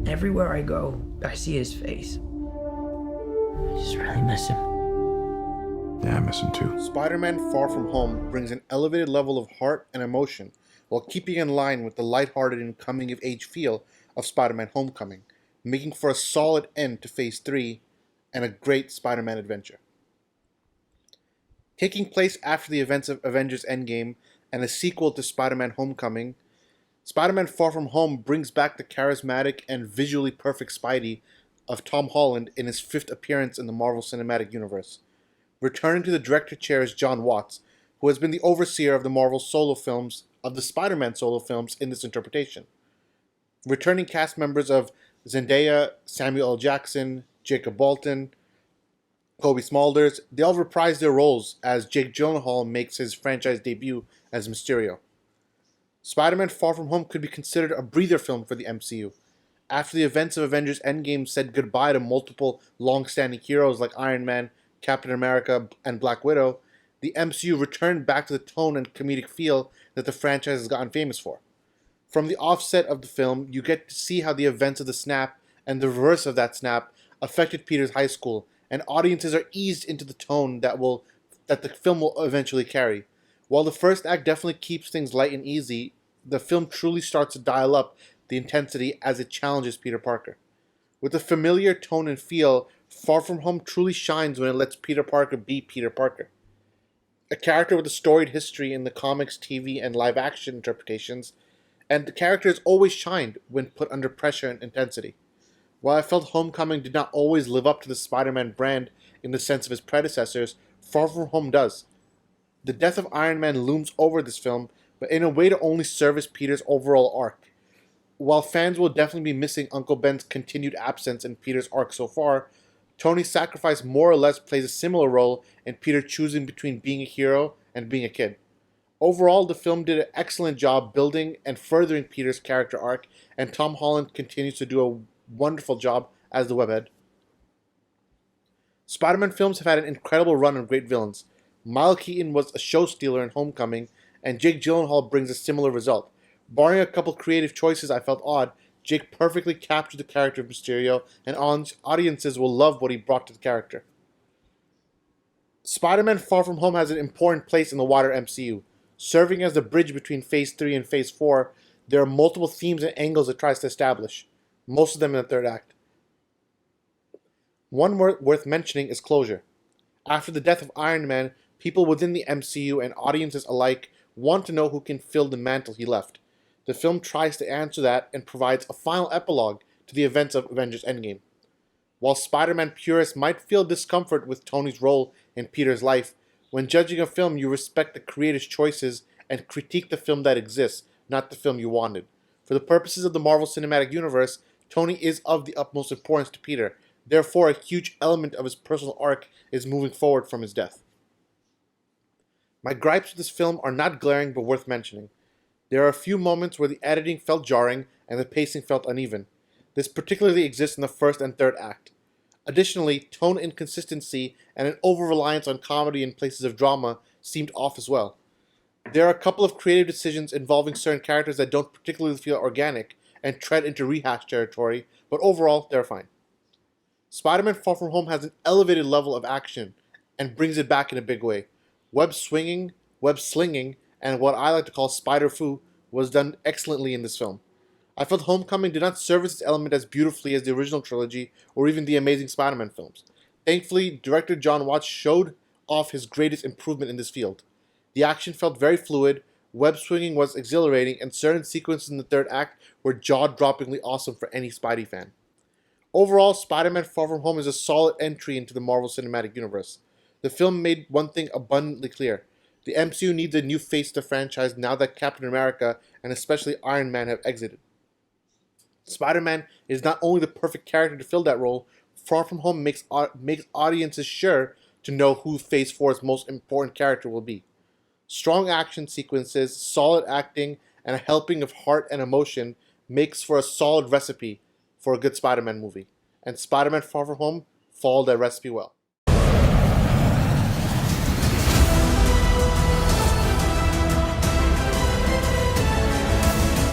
Everywhere I go, I see his face. I just really miss him. Yeah, I miss him too. Spider-Man Far From Home brings an elevated level of heart and emotion while keeping in line with the lighthearted and coming-of-age feel of Spider-Man Homecoming, making for a solid end to Phase 3 and a great Spider-Man adventure. Taking place after the events of Avengers Endgame and a sequel to Spider-Man Homecoming, Spider-Man Far From Home brings back the charismatic and visually perfect Spidey of Tom Holland in his 5th appearance in the Marvel Cinematic Universe. Returning to the director chair is John Watts, who has been the overseer of the Marvel solo films, of the Spider-Man solo films in this interpretation. Returning cast members of Zendaya, Samuel L. Jackson, Jacob Bolton, Kobe Smulders, they all reprise their roles as Jake Gyllenhaal makes his franchise debut as Mysterio. Spider-Man Far From Home could be considered a breather film for the MCU. After the events of Avengers Endgame said goodbye to multiple long-standing heroes like Iron Man, Captain America, and Black Widow, the MCU returned back to the tone and comedic feel that the franchise has gotten famous for. From the offset of the film, you get to see how the events of the snap and the reverse of that snap affected Peter's high school, and audiences are eased into the tone that the film will eventually carry. While the first act definitely keeps things light and easy, the film truly starts to dial up the intensity as it challenges Peter Parker. With a familiar tone and feel, Far From Home truly shines when it lets Peter Parker be Peter Parker. A character with a storied history in the comics, TV, and live-action interpretations, and the character has always shined when put under pressure and intensity. While I felt Homecoming did not always live up to the Spider-Man brand in the sense of his predecessors, Far From Home does. The death of Iron Man looms over this film, but in a way to only service Peter's overall arc. While fans will definitely be missing Uncle Ben's continued absence in Peter's arc so far, Tony's sacrifice more or less plays a similar role in Peter choosing between being a hero and being a kid. Overall, the film did an excellent job building and furthering Peter's character arc, and Tom Holland continues to do a wonderful job as the webhead. Spider-Man films have had an incredible run of great villains. Miles Keaton was a show stealer in Homecoming, and Jake Gyllenhaal brings a similar result. Barring a couple creative choices I felt odd, Jake perfectly captured the character of Mysterio, and audiences will love what he brought to the character. Spider-Man Far From Home has an important place in the wider MCU. Serving as the bridge between Phase 3 and Phase 4, there are multiple themes and angles it tries to establish, most of them in the third act. One worth mentioning is closure. After the death of Iron Man, people within the MCU and audiences alike want to know who can fill the mantle he left. The film tries to answer that and provides a final epilogue to the events of Avengers Endgame. While Spider-Man purists might feel discomfort with Tony's role in Peter's life, when judging a film you respect the creator's choices and critique the film that exists, not the film you wanted. For the purposes of the Marvel Cinematic Universe, Tony is of the utmost importance to Peter. Therefore, a huge element of his personal arc is moving forward from his death. My gripes with this film are not glaring but worth mentioning. There are a few moments where the editing felt jarring and the pacing felt uneven. This particularly exists in the first and third act. Additionally, tone inconsistency and an over-reliance on comedy in places of drama seemed off as well. There are a couple of creative decisions involving certain characters that don't particularly feel organic and tread into rehash territory, but overall, they're fine. Spider-Man Far From Home has an elevated level of action and brings it back in a big way. Web swinging, web slinging, and what I like to call spider-foo was done excellently in this film. I felt Homecoming did not service this element as beautifully as the original trilogy or even the Amazing Spider-Man films. Thankfully, director John Watts showed off his greatest improvement in this field. The action felt very fluid, web swinging was exhilarating, and certain sequences in the third act were jaw-droppingly awesome for any Spidey fan. Overall, Spider-Man Far From Home is a solid entry into the Marvel Cinematic Universe. The film made one thing abundantly clear. The MCU needs a new face to the franchise now that Captain America and especially Iron Man have exited. Spider-Man is not only the perfect character to fill that role, Far From Home makes audiences sure to know who Phase 4's most important character will be. Strong action sequences, solid acting, and a helping of heart and emotion makes for a solid recipe for a good Spider-Man movie. And Spider-Man Far From Home followed that recipe well.